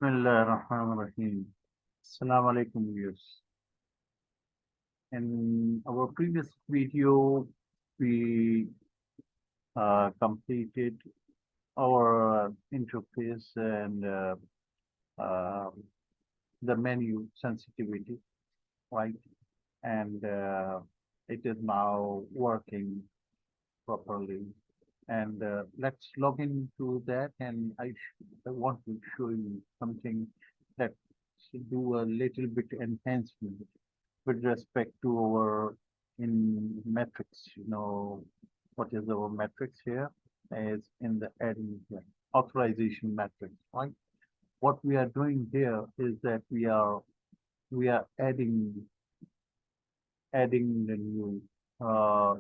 Bismillahirrahmanirrahim. Assalamu alaikum viewers. In our previous video, we completed our interface and uh, the menu sensitivity, right? And it is now working properly. And let's log into that. And I want to show you something that should do a little bit enhancement with respect to our in metrics. What is our metrics here is in the adding authorization metrics, right? What we are doing here is that we are adding the new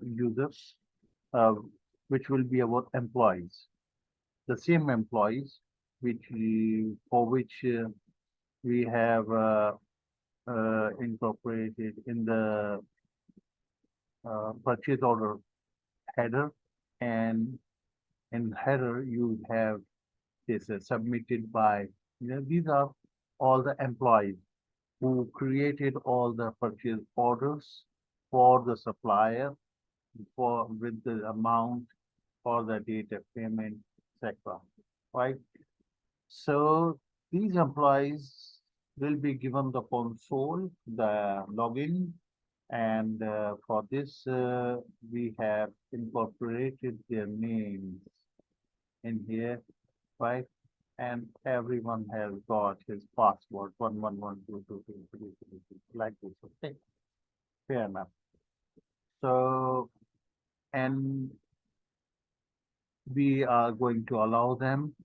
users, uh, which will be our employees, the same employees for which we have incorporated in the purchase order header, and in header you have this submitted by, these are all the employees who created all the purchase orders for the supplier for with the amount for the date of payment, etc. Right? So these employees will be given the console, the login, and for this we have incorporated their names in here, right? And everyone has got his password 11122233 like this. Okay, fair enough. So, and we are going to allow them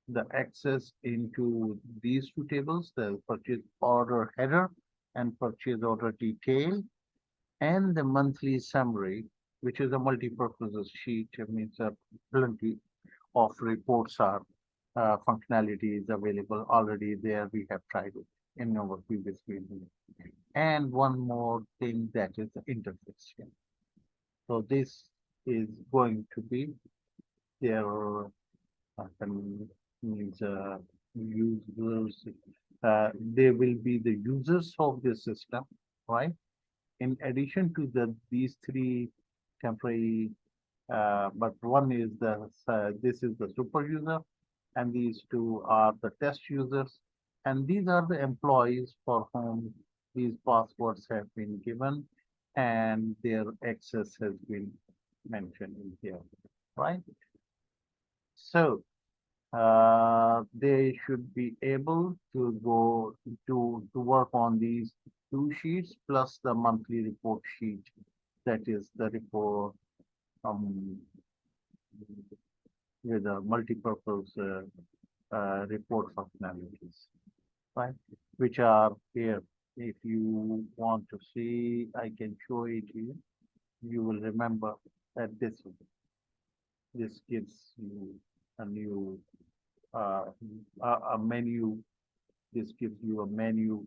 the access into these two tables, the purchase order header and purchase order detail, and the monthly summary, which is a multi-purpose sheet. It means plenty of reports are functionality is available already there. We have tried it in our previous video. And one more thing, that is the interface. So this is going to be their means users. They will be the users of this system, right? In addition to these three temporary, but one is this is the super user, and these two are the test users, and these are the employees for whom these passwords have been given and their access has been mentioned in here, right? So they should be able to go to work on these two sheets plus the monthly report sheet, that is the report um, with a multi-purpose report functionalities, right? Which are here. If you want to see, I can show it to you. You will remember that this gives you a new uh, a menu. This gives you a menu,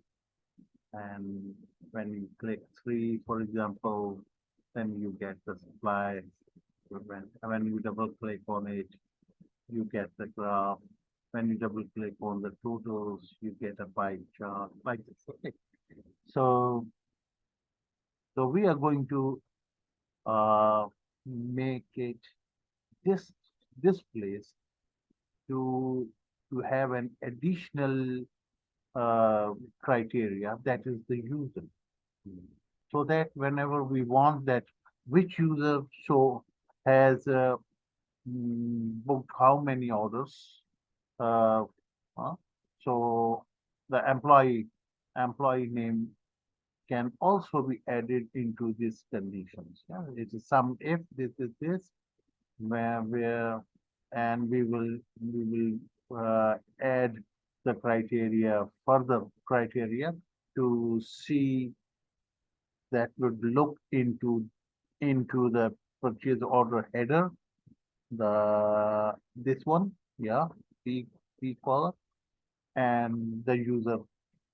and when you click three, for example, then you get the supply. When you double click on it, you get the graph. When you double click on the totals, you get a pie chart like this. Okay. So, so we are going to make it this this place to have an additional criteria, that is the user, so that whenever we want that which user has booked how many orders, uh, so the employee name can also be added into these conditions. Yeah, it is some if this is this where and we will add the criteria, further criteria, to see that would look into the purchase order header, the this one, yeah, P column, and the user,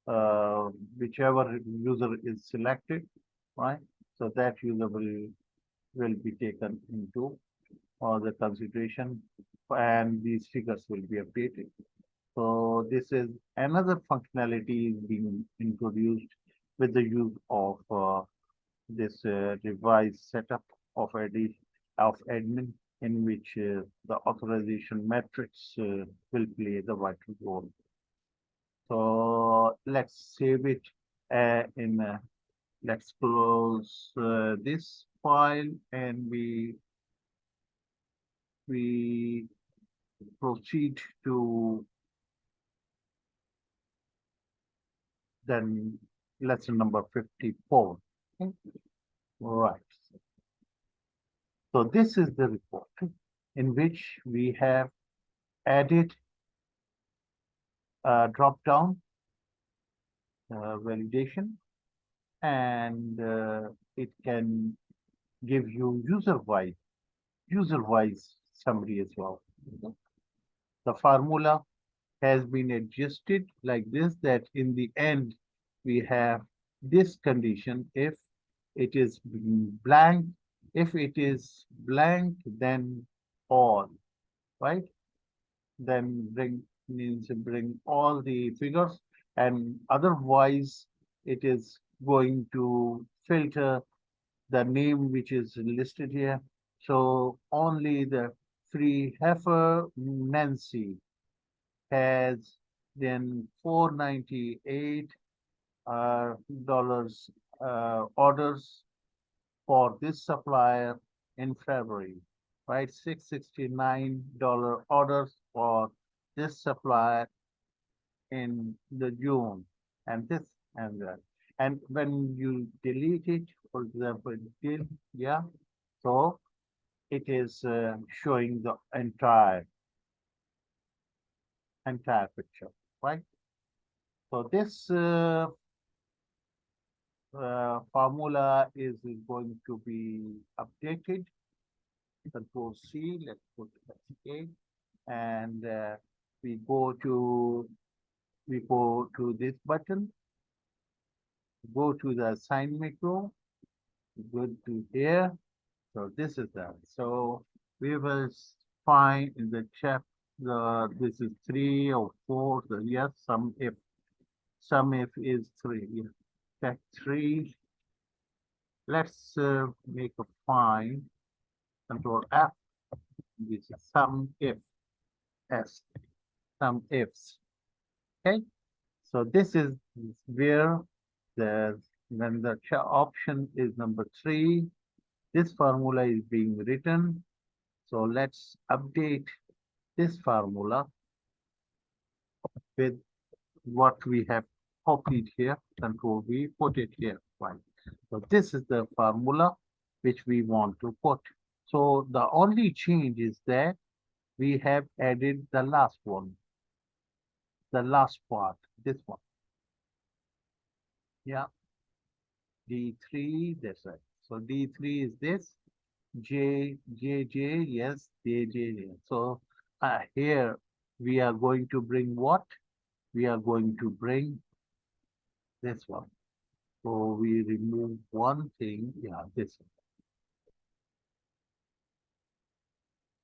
uh, whichever user is selected, right? So that user will be taken into the consideration, and these figures will be updated. So this is another functionality is being introduced with the use of this revised setup of admin in which the authorization matrix will play the vital role. So let's save it let's close this file and we proceed to then lesson number 54. Okay. Right. So this is the report in which we have added a drop down validation and it can give you user-wise summary as well. The formula has been adjusted like this that in the end we have this condition if it is blank. If it is blank, then all, right? Then bring means bring all the figures, and otherwise it is going to filter the name which is listed here. So only the free heifer Nancy has then 498 dollars orders for this supplier in February, right? $669 orders for this supplier in the June, and this and that. And when you delete it, for example, yeah, so it is showing the entire picture, right? So this formula is going to be updated. Control C, let's put escape, and we go to this button, go to the assign macro, go to here. So this is that. So we will find in the chap this is 3 or 4. So yes, some if is 3. Yeah. Check 3. Let's make a find. Control F. This is some if s some ifs. Okay. So this is where the when the option is number 3, this formula is being written. So let's update this formula with what we have copied here. Control V, put it here. Right. So this is the formula which we want to put. So the only change is that we have added the last one, the last part, this one. Yeah, D3, that's right. So D3 is this, J, yes, J. So here we are going to bring what? We are going to bring this one. So we remove one thing, yeah, this one.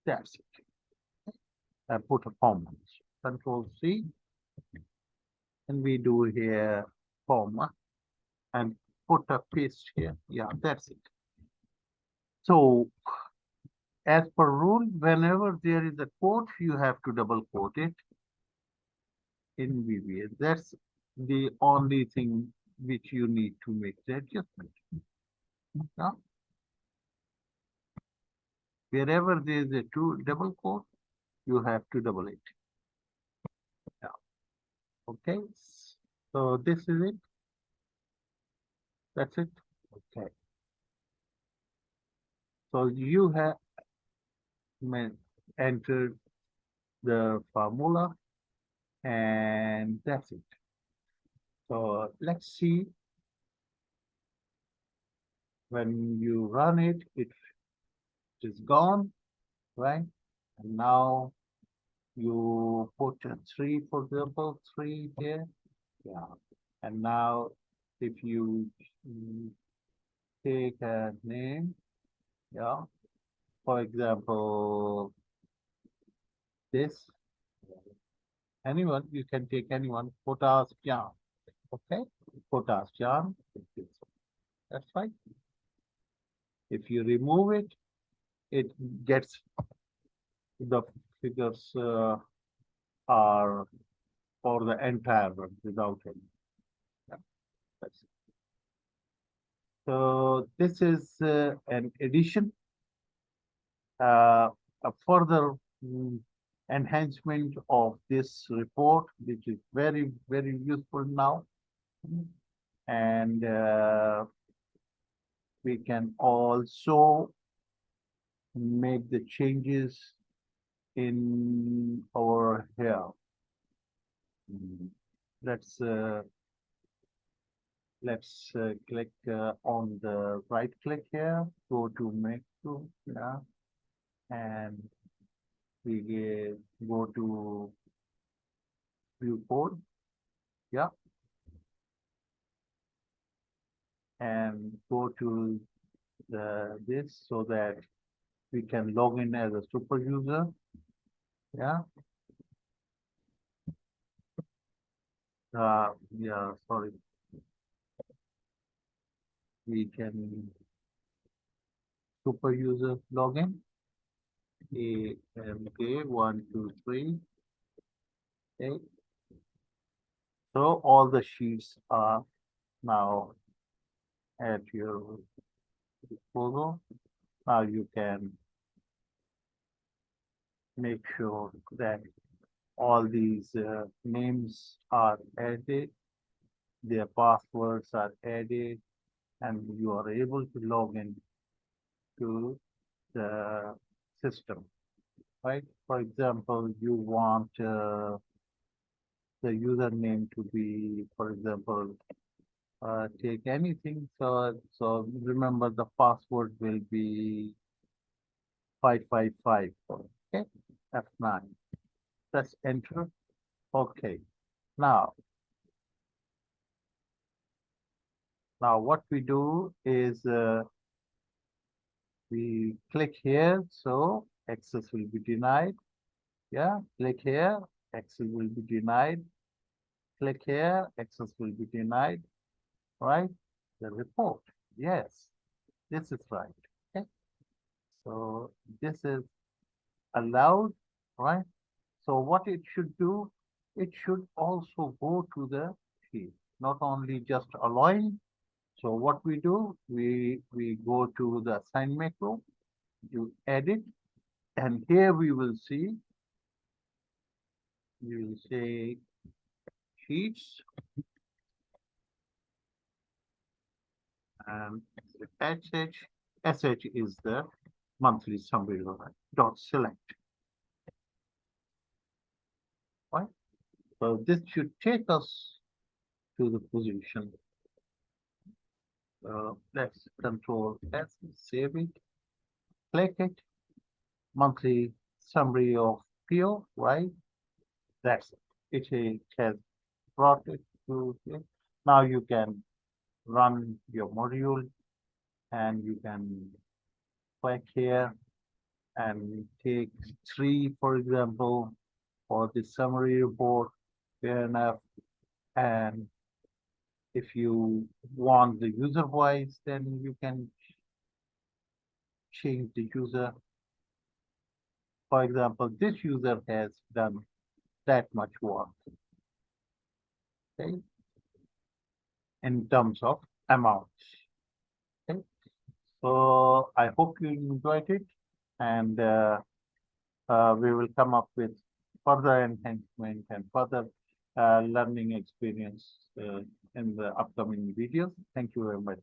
That's it. I put a comma. Control C, and we do here comma and put a paste here. Yeah, that's it. So as per rule, whenever there is a quote, you have to double quote it in VBA. That's the only thing which you need to make the adjustment. Yeah. Wherever there is a double quote, you have to double it. Yeah. Okay. So this is it. That's it. Okay. So you have entered the formula and that's it. So let's see when you run it, it is gone, right? And now you put a 3, for example, 3 here. Yeah. And now if you take a name, yeah, for example, this, anyone, you can take anyone, Potas Jan. Okay, Potas Jan. That's right. If you remove it, it gets the figures are for the entire one without any. Yeah, that's it. So this is an addition, a further enhancement of this report, which is very, very useful now. And we can also make the changes in our here. Let's click on the right click here, go to make to, yeah, and we go to view code, yeah, and go to this so that we can log in as a super user, yeah. Yeah, sorry. We can super user login. AMK 123. Okay. So all the sheets are now at your disposal. Now you can make sure that all these names are added, their passwords are added, and you are able to log in to the system, right? For example, you want the username to be, for example, take anything. So remember the password will be 555. Okay, F9. Press enter. Okay. Now, what we do is we click here, so access will be denied. Yeah, click here, access will be denied. Click here, access will be denied. Right? The report. Yes, this is right. Okay. So this is allowed, right? So what it should do, it should also go to the sheet, not only just allowing. So what we do, we go to the assign macro, you edit, and here we will see, you will say sheets and sh is the monthly summary dot select. Right? So this should take us to the position. Let's control S, save it, click it, monthly summary of PO, right? That's it. It has brought it to here. Now you can run your module and you can click here and take 3, for example, for the summary report, fair enough. And if you want the user voice, then you can change the user. For example, this user has done that much work, okay, in terms of amounts. Okay, so I hope you enjoyed it, and we will come up with further enhancement and further learning experience in the upcoming videos. Thank you very much.